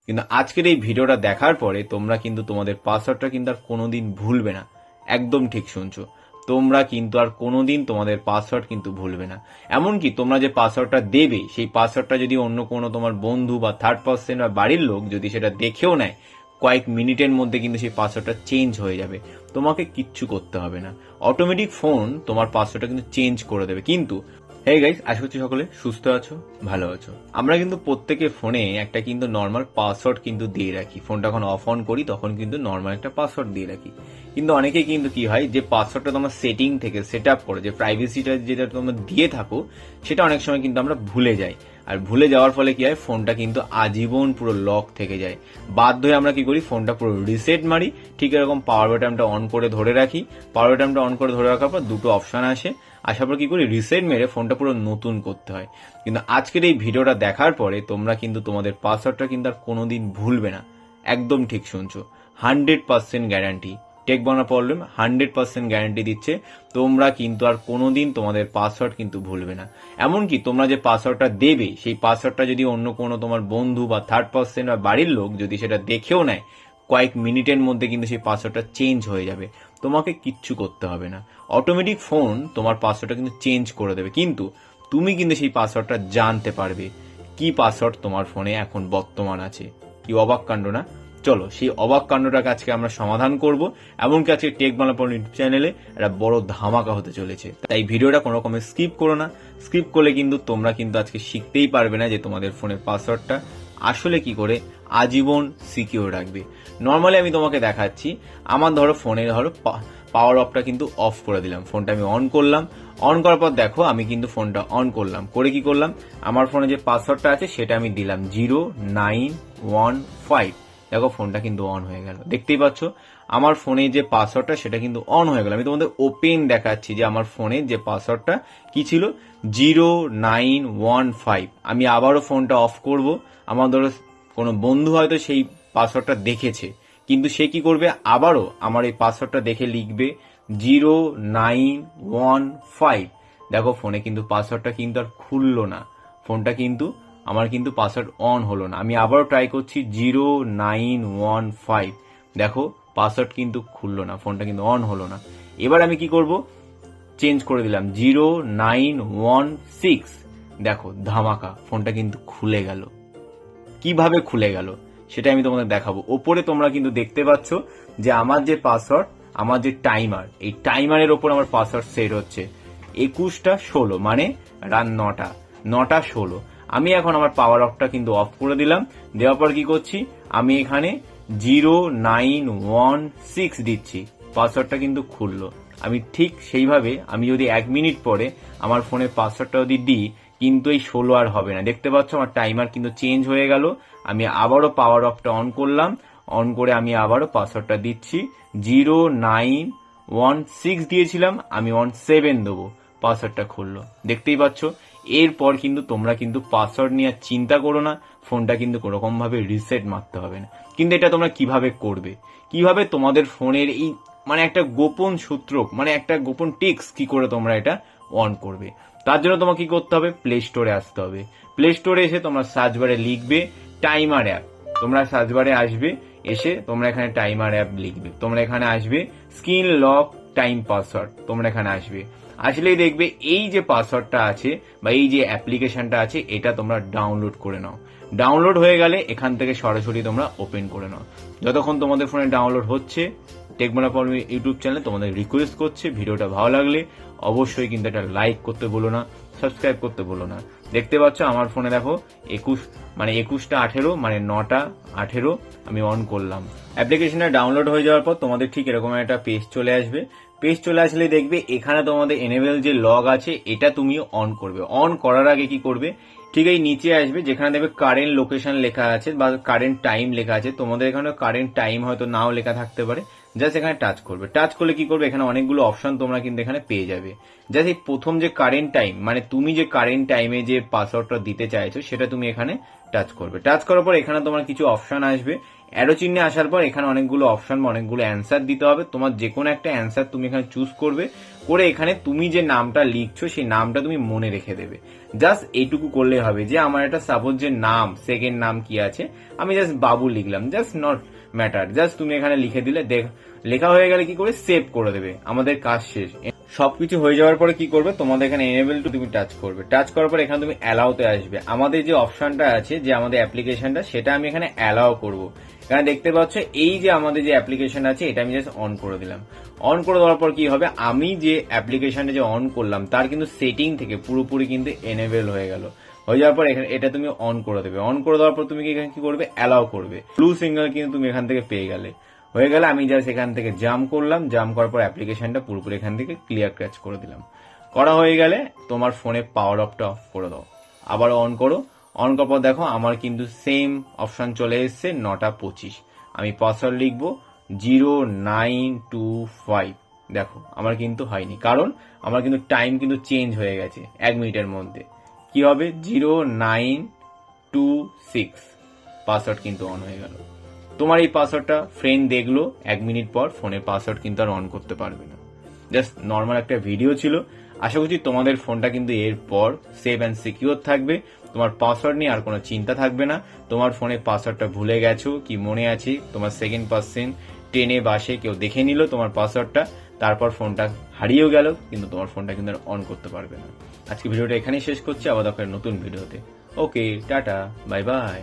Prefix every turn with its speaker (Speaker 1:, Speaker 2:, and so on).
Speaker 1: কিন্তু আজকের এই ভিডিওটা দেখার পরে তোমরা কিন্তু তোমাদের পাসওয়ার্ডটা কিন্তু আর কোনোদিন ভুলবে না। একদম ঠিক শুনছো, তোমরা কিন্তু আর কোনোদিন তোমাদের পাসওয়ার্ড কিন্তু ভুলবে না। এমনকি তোমরা যে পাসওয়ার্ডটা দেবে সেই পাসওয়ার্ডটা যদি অন্য কোনো তোমার বন্ধু বা থার্ড পার্সন বা বাড়ির লোক যদি সেটা দেখেও নেয়, কয়েক মিনিটের মধ্যে কিন্তু সেই পাসওয়ার্ডটা চেঞ্জ হয়ে যাবে। তোমাকে কিচ্ছু করতে হবে না, অটোমেটিক ফোন তোমার পাসওয়ার্ডটা কিন্তু চেঞ্জ করে দেবে। কিন্তু হেই গাইস, আশা করছি সকলে সুস্থ আছো, ভালো আছো। আমরা কিন্তু প্রত্যেকের ফোনে একটা কিন্তু নর্মাল পাসওয়ার্ড কিন্তু দিয়ে রাখি। ফোনটা যখন অফ অন করি তখন কিন্তু নর্মাল একটা পাসওয়ার্ড দিয়ে রাখি। কিন্তু অনেকেই কিন্তু কি হয়, যে পাসওয়ার্ডটা তোমার সেটিং থেকে সেট আপ করে, যে প্রাইভেসিটা যেটা তোমরা দিয়ে থাকো, সেটা অনেক সময় কিন্তু আমরা ভুলে যাই। আর ভুলে যাওয়ার ফলে কি হয়, ফোনটা কিন্তু আজীবন পুরো লক থেকে যায়। বাধ্য হয়ে আমরা কি করি, ফোনটা পুরো রিসেট মারি। ঠিক এরকম পাওয়ার বাটনটা অন করে ধরে রাখি। পাওয়ার বাটনটা অন করে ধরে রাখার পর দুটো অপশন আসে, আসার পর কি করি, রিসেট মেরে ফোনটা পুরো নতুন করতে হয়। কিন্তু আজকের এই ভিডিওটা দেখার পরে তোমরা কিন্তু তোমাদের পাসওয়ার্ডটা কিন্তু আর কোনোদিন ভুলবে না। একদম ঠিক শুনছো, 100% guarantee. Tech Bangla problem 100% guarantee দিচ্ছে, তোমরা কিন্তু আর কোনোদিন তোমাদের পাসওয়ার্ড কিন্তু ভুলবে না। এমনকি তোমরা যে পাসওয়ার্ডটা দেবে সেই পাসওয়ার্ডটা যদি অন্য কোনো তোমার বন্ধু বা থার্ড পার্সন বা বাড়ির লোক যদি সেটা দেখেও নেয়, কয়েক মিনিটের মধ্যে কিন্তু সেই পাসওয়ার্ডটা চেঞ্জ হয়ে যাবে। তোমাকে কিচ্ছু করতে হবে না, অটোমেটিক ফোন তোমার পাসওয়ার্ডটা কিন্তু চেঞ্জ করে দেবে। কিন্তু তুমি কিন্তু সেই পাসওয়ার্ডটা জানতে পারবে কি পাসওয়ার্ড তোমার ফোনে এখন বর্তমান আছে। কি অবাক কাণ্ড না? চলো সেই অবাক কাণ্ডটাকে আজকে আমরা সমাধান করব। এমনকি আজকে টেক বাংলা ইউটিউব চ্যানেলে একটা বড় ধামাকা হতে চলেছে, তাই ভিডিওটা কোনো রকমে স্কিপ করো না। স্কিপ করলে কিন্তু তোমরা কিন্তু আজকে শিখতেই পারবে না যে তোমাদের ফোনের পাসওয়ার্ডটা আসলে কি করে আজীবন সিকিউর রাখবে। নর্মালি আমি তোমাকে দেখাচ্ছি, আমার ধরো ফোনে ধরো পাওয়ার অফটা কিন্তু অফ করে দিলাম, ফোনটা আমি অন করলাম। অন করার পর দেখো আমি কিন্তু ফোনটা অন করলাম, করে কি করলাম, আমার ফোনে যে পাসওয়ার্ডটা আছে সেটা আমি দিলাম 0915। দেখো ফোনটা কিন্তু অন হয়ে গেল, দেখতেই পাচ্ছ আমার ফোনে যে পাসওয়ার্ডটা সেটা কিন্তু অন হয়ে গেল। আমি তোমাদের ওপেন দেখাচ্ছি যে আমার ফোনে যে পাসওয়ার্ডটা কি ছিল, 0915। আমি আবারও ফোনটা অফ করব। আমার ধরো কোনো বন্ধু হয়তো সেই পাসওয়ার্ডটা দেখেছে, কিন্তু সে কি করবে, আবারও আমার এই পাসওয়ার্ডটা দেখে লিখবে 0915। দেখো ফোনে কিন্তু পাসওয়ার্ডটা কিন্তু আর খুললো না, ফোনটা কিন্তু আমার কিন্তু পাসওয়ার্ড অন হলো না। আমি আবারও ট্রাই করছি 0915। দেখো পাসওয়ার্ড কিন্তু খুললো না, ফোনটা কিন্তু অন হলো না। এবার আমি কি করব, চেঞ্জ করে দিলাম 0916। দেখো ধামাকা, ফোনটা কিন্তু খুলে গেল। কিভাবে খুলে গেল সেটা আমি তোমাদের দেখাবো। ওপরে তোমরা কিন্তু দেখতে পাচ্ছ যে আমার যে পাসওয়ার্ড, আমার যে টাইমার, এই টাইমারের ওপর আমার পাসওয়ার্ড সেট হচ্ছে 21টা 16, মানে রাত 9টা 16। আমি এখন আমার পাওয়ার অফটা কিন্তু অফ করে দিলাম। দেওয়ার পর কি করছি, আমি এখানে 0916 দিচ্ছি, পাসওয়ার্ডটা কিন্তু খুললো। আমি ঠিক সেইভাবে আমি যদি 1 মিনিট পরে আমার ফোনের পাসওয়ার্ডটা যদি দিই, কিন্তু এই 16 আর হবে না। দেখতে পাচ্ছ আমার টাইমার কিন্তু চেঞ্জ হয়ে গেল। আমি আবারও পাওয়ার অফটা অন করলাম, অন করে আমি আবারও পাসওয়ার্ডটা দিচ্ছি 0916 দিয়েছিলাম, আমি 17 দেবো, পাসওয়ার্ডটা খুললো। দেখতেই পাচ্ছ। এরপর কিন্তু তোমরা কিন্তু পাসওয়ার্ড নিয়ে চিন্তা করো না, ফোনটা কিন্তু কোনোরকম ভাবে রিসেট মারতে হবে না। কিন্তু এটা তোমরা কিভাবে করবে, কিভাবে তোমাদের ফোনের এই মানে একটা গোপন সূত্র, মানে একটা গোপন টিক্স কি করে তোমরা এটা অন করবে, তার জন্য তোমাকে কি করতে হবে, প্লে স্টোরে আসতে হবে। প্লে স্টোরে এসে তোমরা সার্চ বারে লিখবে টাইমার অ্যাপ। তোমরা সার্চ বারে আসবে, এসে তোমরা এখানে টাইমার অ্যাপ লিখবে, তোমরা এখানে আসবে স্ক্রিন লক টাইম পাসওয়ার্ড, তোমরা এখানে আসবে। আসলেই দেখবে এই যে পাসওয়ার্ডটা আছে বা এই যে অ্যাপ্লিকেশনটা আছে, এটা তোমরা ডাউনলোড করে নাও। ডাউনলোড হয়ে গেলে এখান থেকে সরাসরি তোমরা ওপেন করে নাও। যতক্ষণ তোমাদের ফোনে ডাউনলোড হচ্ছে, tech Bangla problem YouTube channel তোমাদের রিকোয়েস্ট করছে, ভিডিওটা ভালো লাগলে অবশ্যই কিন্তু এটা লাইক করতে বলো না, সাবস্ক্রাইব করতে বলো না। দেখতে পাচ্ছ আমার ফোনে দেখো 21টা 18, মানে 9টা 18 আমি অন করলাম। অ্যাপ্লিকেশনটা ডাউনলোড হয়ে যাওয়ার পর তোমাদের ঠিক এরকম একটা পেজ চলে আসবে। পেজ চলে আসলে দেখবে এখানে তোমাদের এনেবল যে লগ আছে এটা তুমি অন করবে। অন করার আগে কি করবে, ঠিক এই নিচে আসবে যেখানে দেখবে কারেন্ট লোকেশন লেখা আছে বা কারেন্ট টাইম লেখা আছে। তোমাদের এখানে কারেন্ট টাইম হয়তো নাও লেখা থাকতে পারে। জাস্ট এখানে টাচ করবে। টাচ করলে কি করবে, এখানে অনেকগুলো অপশন তোমরা কিন্তু এখানে পেয়ে যাবে। জাস্ট এই প্রথম যে কারেন্ট টাইম, মানে তুমি যে কারেন্ট টাইমে যে পাসওয়ার্ডটা দিতে চাইছো সেটা তুমি এখানে টাচ করবে। টাচ করার পর এখানে তোমার কিছু অপশন আসবে। অ্যারো চিহ্নে আসার পর এখানে অনেকগুলো অপশন বা অনেকগুলো অ্যান্সার দিতে হবে। তোমার যে কোনো একটা অ্যান্সার তুমি এখানে চুজ করবে, করে এখানে তুমি যে নামটা লিখছো সেই নামটা তুমি মনে রেখে দেবে। জাস্ট এইটুকু করলে হবে যে আমার একটা সাপোজ যে নাম, সেকেন্ড নাম কি আছে, আমি জাস্ট বাবু লিখলাম, জাস্ট নট ম্যাটার, জাস্ট তুমি এখানে লিখে দিলে, লেখা হয়ে গেলে কি করে সেভ করে দেবে, আমাদের কাজ শেষ। সবকিছু হয়ে যাওয়ার পরে কি করবে, তোমাদের এখানে এনেবল টু তুমি টাচ করবে, টাচ করার পর এখানে তুমি অ্যালাউতে আসবে। আমাদের যে অপশনটা আছে, যে আমাদের অ্যাপ্লিকেশনটা, সেটা আমি এখানে অ্যালাউ করব। এখানে দেখতে পাচ্ছ এই যে আমাদের যে অ্যাপ্লিকেশন আছে, এটা আমি জাস্ট অন করে দিলাম। অন করে দেওয়ার পর কি হবে, আমি যে অ্যাপ্লিকেশনটা যে অন করলাম তার কিন্তু সেটিং থেকে পুরোপুরি কিন্তু এনেবল হয়ে গেল। হয়ে যাওয়ার পর এখানে এটা তুমি অন করে দেবে। অন করে দেওয়ার পর তুমি এখানে কি করবে, অ্যালাউ করবে। ব্লু সিগন্যাল কিন্তু তুমি এখান থেকে পেয়ে গেলে। হয়ে গেলে আমি জাস্ট এখান থেকে জাম্প করলাম, জাম্প করার পর অ্যাপ্লিকেশনটা পুরোপুরি এখান থেকে ক্লিয়ার ক্যাচ করে দিলাম। করা হয়ে গেলে তোমার ফোনে পাওয়ার অফটা অফ করে দাও, আবার অন করো। অন করার পর দেখো আমার কিন্তু সেম অপশন চলে এসছে 9:25। আমি পাসওয়ার্ড লিখবো 0925। দেখো আমার কিন্তু হয়নি, কারণ আমার কিন্তু টাইম কিন্তু চেঞ্জ হয়ে গেছে 1 মিনিটের মধ্যে। কি হবে, 0926, পাসওয়ার্ড কিন্তু অন হয়ে গেল। তোমার এই পাসওয়ার্ডটা ফ্রেন্ড দেখলো 1 মিনিট পর, ফোনের পাসওয়ার্ড কিন্তু আর অন করতে পারবে না। জাস্ট নর্মাল একটা ভিডিও ছিল। আশা করছি তোমাদের ফোনটা কিন্তু এরপর সেভ অ্যান্ড সিকিউর থাকবে, তোমার পাসওয়ার্ড নিয়ে আর কোনো চিন্তা থাকবে না। তোমার ফোনে পাসওয়ার্ডটা ভুলে গেছো কি মনে আছে, তোমার সেকেন্ড পার্সন ট্রেনে বাসে কেউ দেখে নিল তোমার পাসওয়ার্ডটা, তারপর ফোনটা হারিয়েও গেল, কিন্তু তোমার ফোনটা কিন্তু আর অন করতে পারবে না। আজকে ভিডিওটা এখানেই শেষ করছি, আবার দেখা নতুন ভিডিওতে। ওকে, টাটা, বাই বাই।